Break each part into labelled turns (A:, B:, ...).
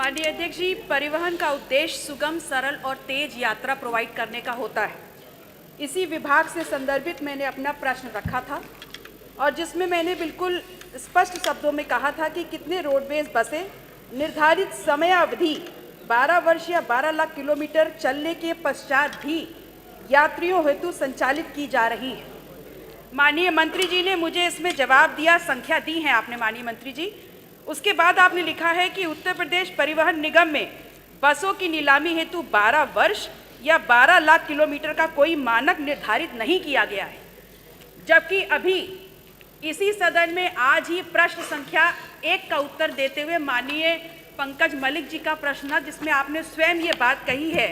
A: माननीय अध्यक्ष जी, परिवहन का उद्देश्य सुगम, सरल और तेज यात्रा प्रोवाइड करने का होता है। इसी विभाग से संदर्भित मैंने अपना प्रश्न रखा था और जिसमें मैंने बिल्कुल स्पष्ट शब्दों में कहा था कि कितने रोडवेज बसें निर्धारित समय अवधि 12 वर्ष या 12 लाख किलोमीटर चलने के पश्चात भी यात्रियों हेतु संचालित की जा रही हैं। माननीय मंत्री जी ने मुझे इसमें जवाब दिया, संख्या दी है आपने माननीय मंत्री जी। उसके बाद आपने लिखा है कि उत्तर प्रदेश परिवहन निगम में बसों की नीलामी हेतु 12 वर्ष या 12 लाख किलोमीटर का कोई मानक निर्धारित नहीं किया गया है, जबकि अभी इसी सदन में आज ही प्रश्न संख्या 1 का उत्तर देते हुए माननीय पंकज मलिक जी का प्रश्न था, जिसमें आपने स्वयं ये बात कही है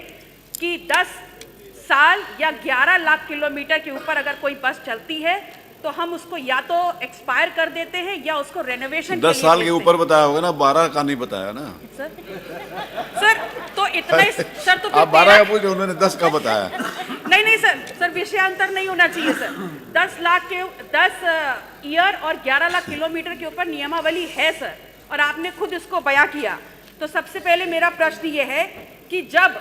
A: कि 10 साल या 11 लाख किलोमीटर के ऊपर अगर कोई बस चलती है तो हम उसको या तो एक्सपायर कर देते हैं या उसको रेनोवेशन
B: 10 साल के ऊपर बताया होगा ना, 12 का नहीं बताया ना
A: सर तो इतना ही सर, तो
B: आप 12 का पूछे, उन्होंने 10 का बताया।
A: नहीं सर विषयांतर नहीं होना चाहिए सर। 10 ईयर और 11 लाख किलोमीटर के ऊपर नियमावली है सर, और आपने खुद इसको बयां किया। तो सबसे पहले मेरा प्रश्न ये है कि जब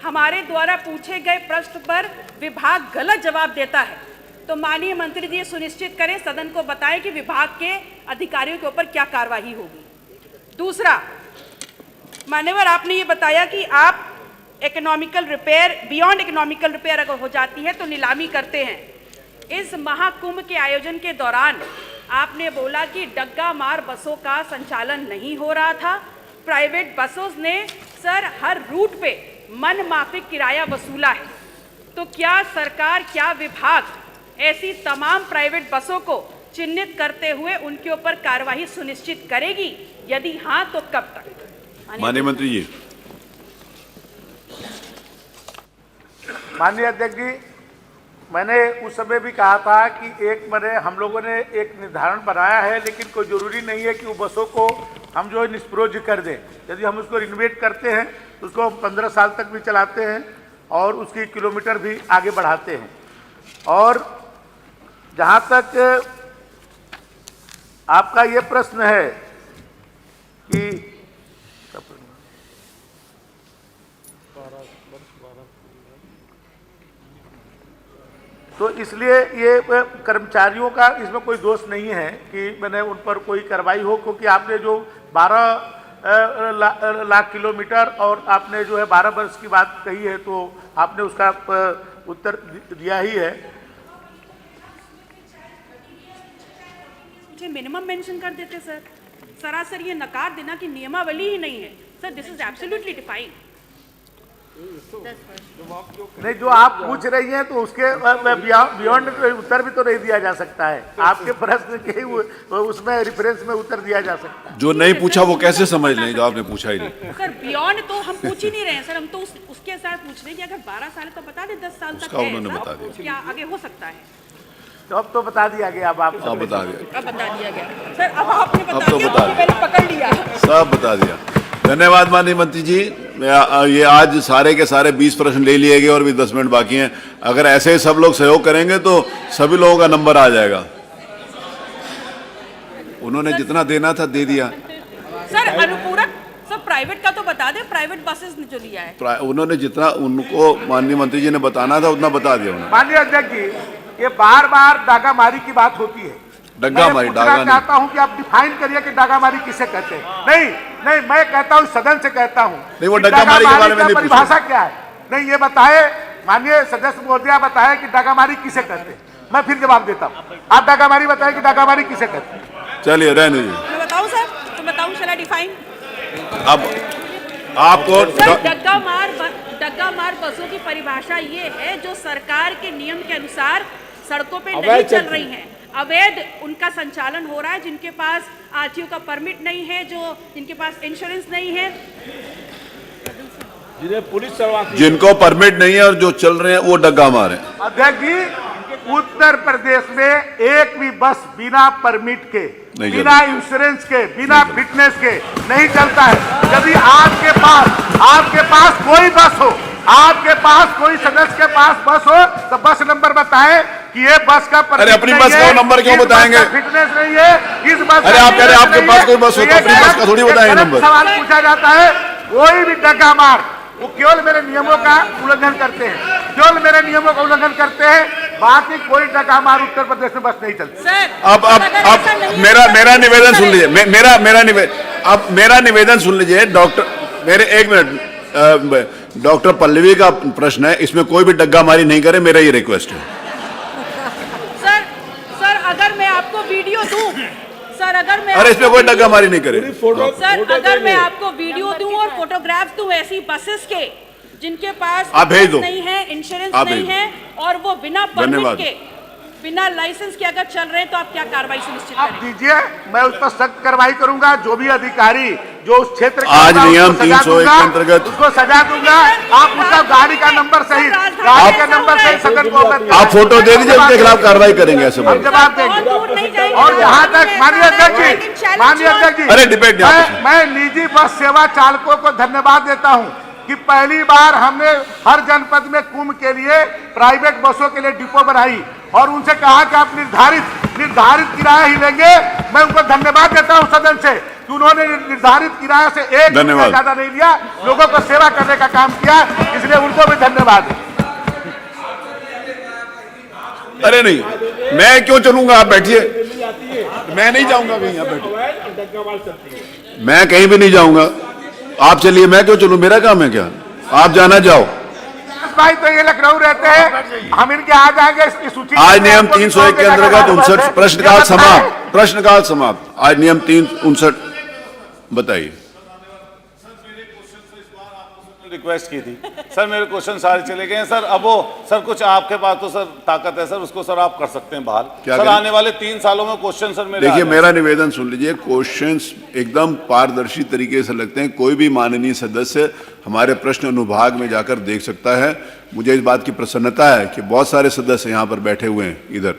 A: हमारे द्वारा पूछे गए प्रश्न पर विभाग गलत जवाब देता है तो माननीय मंत्री जी सुनिश्चित करें, सदन को बताएं कि विभाग के अधिकारियों के ऊपर क्या कार्रवाई होगी। दूसरा, मान्यवर आपने ये बताया कि आप economical repair, beyond economical repair अगर हो जाती है तो नीलामी करते हैं। इस महाकुंभ के आयोजन के दौरान आपने बोला कि डग्गा मार बसों का संचालन नहीं हो रहा था। प्राइवेट बसों ने सर हर रूट पे मनमाफिक किराया वसूला है। तो क्या सरकार, क्या विभाग ऐसी तमाम प्राइवेट बसों को चिन्हित करते हुए उनके ऊपर कार्रवाई सुनिश्चित करेगी? यदि हाँ तो कब तक?
B: माननीय मंत्री जी।
C: माननीय अध्यक्ष जी, मैंने उस समय भी कहा था कि हम लोगों ने एक निर्धारण बनाया है, लेकिन कोई जरूरी नहीं है कि वो बसों को हम जो है निष्प्रयोज्य कर दें। यदि हम उसको रिनोवेट करते हैं तो उसको 15 साल तक भी चलाते हैं और उसकी किलोमीटर भी आगे बढ़ाते हैं। और जहाँ तक आपका ये प्रश्न है कि तो इसलिए ये कर्मचारियों का इसमें कोई दोष नहीं है कि मैंने उन पर कोई कार्रवाई हो, क्योंकि आपने जो 12 लाख किलोमीटर और आपने जो है 12 वर्ष की बात कही है तो आपने उसका उत्तर दिया ही है।
A: मुझे मिनिमम मेंशन कर देते सर। सरासर ये नकार देना कि नियमावली ही नहीं है sir, this is absolutely defined.
C: नहीं, जो आप पूछ रही हैं तो उसके बियॉन्ड उत्तर भी तो नहीं दिया जा सकता है। आपके प्रश्न के उसमें रेफरेंस में उत्तर दिया जा सकता है।
B: जो नहीं पूछा वो कैसे समझ लें जो आपने पूछा ही नहीं?
A: सर बियॉन्ड तो हम पूछ ही नहीं रहे हैं सर, हम तो उसके साथ पूछ रहे हैं कि अगर 12 साल तो बता दें, 10 साल तक है,
B: उन्होंने बता दिया,
A: क्या आगे हो सकता है?
C: तो अब तो बता दिया गया। अब आप
B: बता दिया,
A: अब बता दिया गया सर। अब आपने बता
B: तो
A: दिया,
B: बता
A: आपने पहले पकड़ लिया,
B: सब बता दिया। धन्यवाद माननीय मंत्री जी। ये आज सारे के सारे 20 प्रश्न ले लिए गए और भी 10 मिनट बाकी हैं। अगर ऐसे ही सब लोग सहयोग करेंगे तो सभी लोगों का नंबर आ जाएगा। उन्होंने जितना देना था दे दिया
A: सर। अनुपूरक सर प्राइवेट का तो बता दें, प्राइवेट बसेस ने जो लिया है
B: उन्होंने जितना उनको माननीय मंत्री जी ने बताना था उतना बता दिया उन्होंने।
C: माननीय अध्यक्ष जी, ये बार बार डागामारी की बात होती है।
B: डग्गामारी, डागा नहीं।
C: चाहता हूं कि आप डिफाइन करिए कि डागामारी किसे कहते हैं। नहीं, मैं कहता हूं, सदन से कहता हूं,
B: नहीं वो डग्गामारी के बारे में नहीं पूछा।
C: परिभाषा क्या है? नहीं, ये बताए माननीय सदस्य महोदया, बताए कि डागामारी किसे कहते हैं। मैं फिर जवाब देता हूं। आप डागामारी बताए कि डागामारी किसे कहते हैं।
B: चलिए रहने दीजिए।
A: मैं बताऊं सर, तो बताऊं चला डिफाइन।
B: अब आपको
A: डग्गा मार बसों की परिभाषा ये है जो सरकार के नियम के अनुसार सड़कों पे नहीं चल रही हैं, अवैध उनका संचालन हो रहा है, जिनके पास आरटीओ का परमिट नहीं है, जिनके पास इंश्योरेंस नहीं है,
C: जिन्हें पुलिस चलवाती,
B: जिनको परमिट नहीं है और जो चल रहे हैं वो डग्गा मार है।
C: अध्यक्ष जी, उत्तर प्रदेश में एक भी बस बिना परमिट के, बिना इंश्योरेंस के, बिना फिटनेस के नहीं चलता है। यदि आपके पास कोई बस हो, आपके पास कोई सदस्य के पास बस हो तो बस नंबर बताएं कि ये बस का
B: अरे अपनी बस का नंबर क्यों बताएंगे?
C: फिटनेस नहीं है इस बस।
B: अरे आप कह रहे हैं आपके पास कोई बस हो तो अपनी बस का थोड़ी बताएंगे नंबर।
C: सवाल पूछा जाता है, कोई भी डगा मार वो केवल मेरे नियमों का उल्लंघन करते हैं, केवल मेरे नियमों का उल्लंघन करते हैं, बाकी कोई डगा मार उत्तर प्रदेश में बस नहीं चलती।
A: सर
B: मेरा निवेदन सुन लीजिए, मेरा निवेदन सुन लीजिए डॉक्टर, मेरे एक मिनट, डॉक्टर पल्लवी का प्रश्न है, इसमें कोई भी डग्गा मारी नहीं करे, मेरा ये रिक्वेस्ट है।
A: सर अगर मैं आपको वीडियो दूं, सर अगर मैं
B: अरे इसमें कोई डग्गा मारी नहीं करे।
A: सर अगर मैं आपको वीडियो दूं और फोटोग्राफ दूं ऐसी बसेस के जिनके पास
B: आप भेज दो,
A: नहीं है, इंश्योरेंस
B: आप
A: नहीं
B: भेज
A: है और वो बिना
B: धन्यवाद।
A: परमिट के, बिना लाइसेंस के अगर चल रहे हैं तो आप क्या कार्रवाई सुनिश्चित
C: आप
A: करेंगे?
C: दीजिए, मैं उस पर सख्त कार्रवाई करूंगा। जो भी अधिकारी जो उस क्षेत्र का
B: आज
C: होगा,
B: नियम
C: उसको सजा
B: 301
C: दूंगा,
B: के अंतर्गत
C: उसको सजा दूंगा। आप उसका गाड़ी का नंबर सहित, गाड़ी का नंबर सहित सदन को अवगत
B: आप फोटो दे दीजिए, उसके खिलाफ कार्रवाई करेंगे ऐसे
C: हम
B: बोल।
C: जवाब
A: बहुत
C: देंगे।
A: दूर नहीं जाएंगे।
C: और जहां तक माननीय अध्यक्ष जी,
B: अरे डिबेट नहीं आपस में।
C: मैं निजी बस सेवा चालकों को धन्यवाद देता हूं कि पहली बार हमने हर जनपद में कुंभ के लिए प्राइवेट बसों के लिए डिपो बनाई और उनसे कहा कि आप निर्धारित किराया ही लेंगे। मैं उनको धन्यवाद देता हूं सदन से कि उन्होंने निर्धारित किराया से एक रुपया ज्यादा नहीं लिया, लोगों को सेवा करने का काम किया, इसलिए उनको भी धन्यवाद है।
B: अरे नहीं, मैं क्यों चलूंगा, आप बैठिए, मैं नहीं जाऊंगा कहीं, आप बैठिए, मैं कहीं भी नहीं जाऊंगा, आप चलिए, मैं क्यों चलूं, मेरा काम है क्या, आप जाना जाओ।
C: भाई तो ये लखनऊ रहते हैं, हम इनके आ जाएंगे इस सूची।
B: आज नियम 301 के अंतर्गत 59 प्रश्नकाल समाप्त, प्रश्नकाल समाप्त। आज नियम 359 बताइए।
D: रिक्वेस्ट की थी सर, मेरे क्वेश्चन सारे चले गए हैं सर। अब वो सर कुछ आपके पास तो सर ताकत है सर, उसको सर आप कर सकते हैं बहाल। सर आने वाले 3 सालों में क्वेश्चन सर मेरे,
B: देखिए मेरा निवेदन सुन लीजिए, क्वेश्चंस एकदम पारदर्शी तरीके से लगते हैं, कोई भी माननीय सदस्य हमारे प्रश्न अनुभाग में जाकर देख सकता है। मुझे इस बात की प्रसन्नता है कि बहुत सारे सदस्य यहाँ पर बैठे हुए हैं, इधर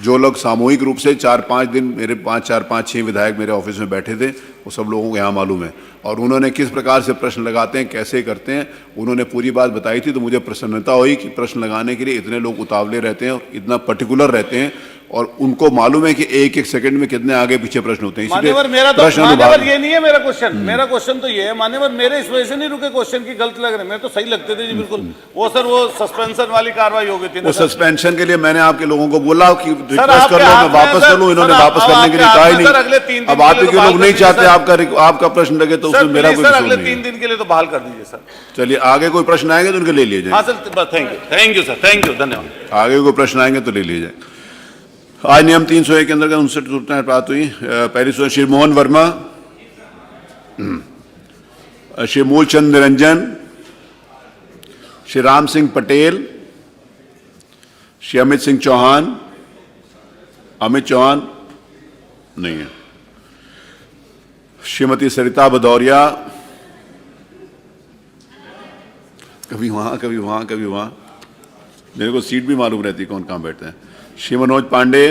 B: जो लोग सामूहिक रूप से 4-5 दिन मेरे 5-4-5-6 विधायक मेरे ऑफिस में बैठे थे, वो सब लोगों को यहाँ मालूम है, और उन्होंने किस प्रकार से प्रश्न लगाते हैं, कैसे करते हैं, उन्होंने पूरी बात बताई थी। तो मुझे प्रसन्नता हुई कि प्रश्न लगाने के लिए इतने लोग उतावले रहते हैं और इतना पर्टिकुलर रहते हैं, और उनको मालूम है कि एक एक सेकंड में कितने आगे पीछे प्रश्न होते हैं।
D: मान्यवर मेरा तो मान्यवर ये नहीं है मेरा क्वेश्चन, मेरा क्वेश्चन तो ये है मान्यवर, मेरे इस वजह से नहीं रुके क्वेश्चन की गलत लग रहे, मेरे तो सही लगते थे जी बिल्कुल। वो सर वो सस्पेंशन वाली कार्रवाई हो गई थी,
B: वो सस्पेंशन के लिए मैंने आपके लोगों को बोला कि रिक्वेस्ट कर लो, मैं वापस कर लूं, इन्होंने वापस करने के लिए कहा ही नहीं। अब आप के लोग नहीं चाहते आपका प्रश्न लगे तो उसमें मेरा कोई
D: अगले 3 दिन के लिए तो बहाल कर दीजिए सर।
B: चलिए आगे कोई प्रश्न आएंगे तो उनके ले लिए जाए।
D: हाँ sir, thank you sir, thank you, धन्यवाद।
B: आगे कोई प्रश्न आएंगे तो ले लिए जाए। आज नियम 301 के अंतर्गत 59 सूचनाएं प्राप्त हुई। पहली सूचना श्री मोहन वर्मा, श्री मूलचंद निरंजन, श्री राम सिंह पटेल, श्री अमित सिंह चौहान, अमित चौहान नहीं है, श्रीमती सरिता भदौरिया, कभी वहां कभी वहां कभी वहां, मेरे को सीट भी मालूम रहती है कौन कहां बैठते हैं, श्री मनोज पांडे,